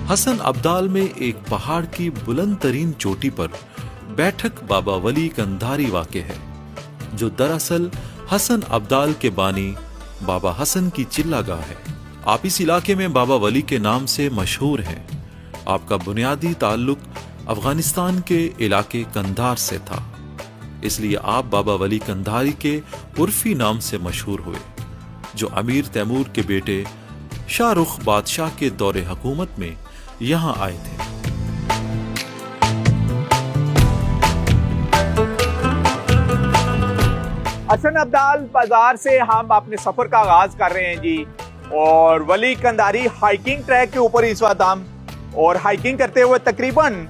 हसन अब्दाल में एक पहाड़ की बुलंद तरीन चोटी पर बैठक बाबा वली कंधारी वाक़ है, जो दरअसल हसन अब्दाल के बानी बाबा हसन की चिल्लागाह है। आप इस इलाके में बाबा वली के नाम से मशहूर हैं। आपका बुनियादी ताल्लुक अफगानिस्तान के इलाके कंधार से था, इसलिए आप बाबा वली कंधारी के उर्फी नाम से मशहूर हुए, जो अमीर तैमूर के बेटे शाहरुख बादशाह के दौरे हुकूमत में यहाँ आए थे। हसन अब्दाल बाजार से हम अपने सफर का आगाज कर रहे हैं जी, और वली कंधारी हाइकिंग ट्रैक के ऊपर इस वक्त हम और हाइकिंग करते हुए तकरीबन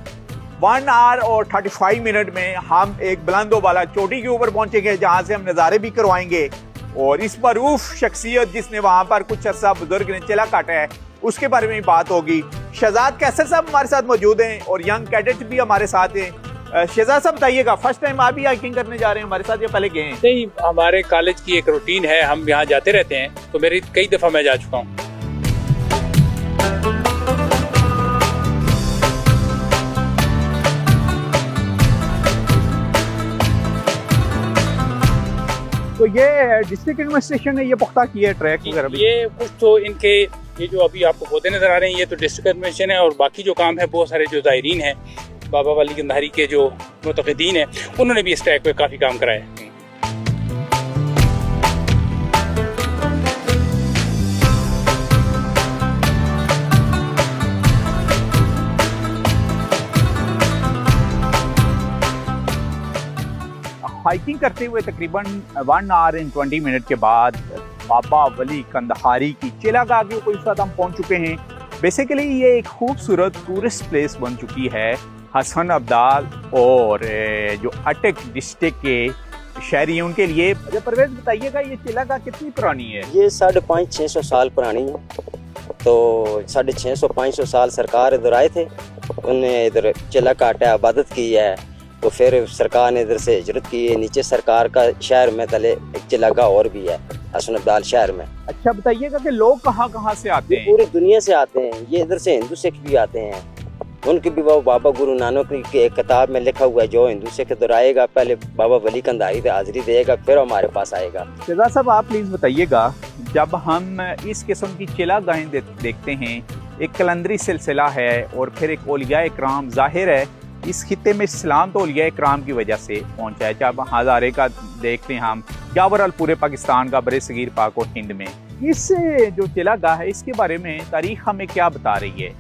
1 आवर और 35 मिनट में हम एक बुलंदो वाला चोटी के ऊपर पहुंचेंगे, जहां से हम नज़ारे भी करवाएंगे। और इस मरूफ शख्सियत जिसने वहां पर कुछ अर्सा बुजुर्ग ने चिल्ला काटा है, उसके बारे में बात होगी। शहजाद कैसर साहब हमारे साथ मौजूद हैं और यंग कैडेट भी हमारे साथ हैं। शहजाद साहब बताइएगा, फर्स्ट टाइम आप भी हाइकिंग करने जा रहे हैं हमारे साथ या पहले गए हैं? नहीं, हमारे कॉलेज की एक रूटीन है, हम यहाँ जाते रहते हैं, तो मेरी कई दफ़ा मैं जा चुका हूँ। तो ये डिस्ट्रिक्ट एडमिनिस्ट्रेशन ने ये पुख्ता किया है ट्रैक वगैरह? ये कुछ तो इनके ये जो अभी आपको पौधे नजर आ रहे हैं, ये तो डिस्ट्रिक्ट एडमिनिस्ट्रेशन है, और बाकी जो काम है बहुत सारे जो ज़ायरीन हैं, बाबा वली कंधारी के जो मुतक़दीन हैं, उन्होंने भी इस ट्रैक पे काफ़ी काम कराया है। हाइकिंग करते हुए तकरीबन 1 आवर एंड 20 मिनट के बाद बाबा वली कंधारी की चिल्लागाह के ऊपर इस वक्त हम पहुंच चुके हैं। बेसिकली ये एक खूबसूरत टूरिस्ट प्लेस बन चुकी है हसन अब्दाल और जो अटक डिस्ट्रिक्ट के शहरी हैं उनके लिए। अच्छा परवेज बताइएगा, ये चिल्लागाह कितनी पुरानी है? ये 550-600 साल पुरानी है। तो 650-500 साल सरकार इधर आए थे, उन्होंने इधर चिल्ला काटा आबादत की है, तो फिर सरकार ने इधर से हिजरत की है। नीचे सरकार का शहर में तले एक चिल्लागाह और भी है हसन अब्दाल शहर में। अच्छा बताइएगा कि लोग कहाँ कहाँ से आते हैं? पूरी दुनिया से आते हैं, ये इधर से हिंदू सिख भी आते हैं। उनकी भी वो बाबा गुरु नानक की एक किताब में लिखा हुआ है, जो हिंदू सिख इधर आएगा पहले बाबा वली कंधारी से हाजिरी देगा, फिर हमारे पास आएगा। शहजाद साहब आप प्लीज बताइएगा, जब हम इस किस्म की चिल्लागाहें देखते हैं, एक कलंदरी सिलसिला है और फिर एक औलिया इकराम, जाहिर है इस खित्ते में इस्लाम तो औलिया इकराम की वजह से पहुंचा है। जब हज़ारे का देखते हैं हम, या ओवरऑल पूरे पाकिस्तान का, बड़े सगीर पाक और हिंद में, इस जो चिल्लागाह है इसके बारे में तारीख हमें क्या बता रही है?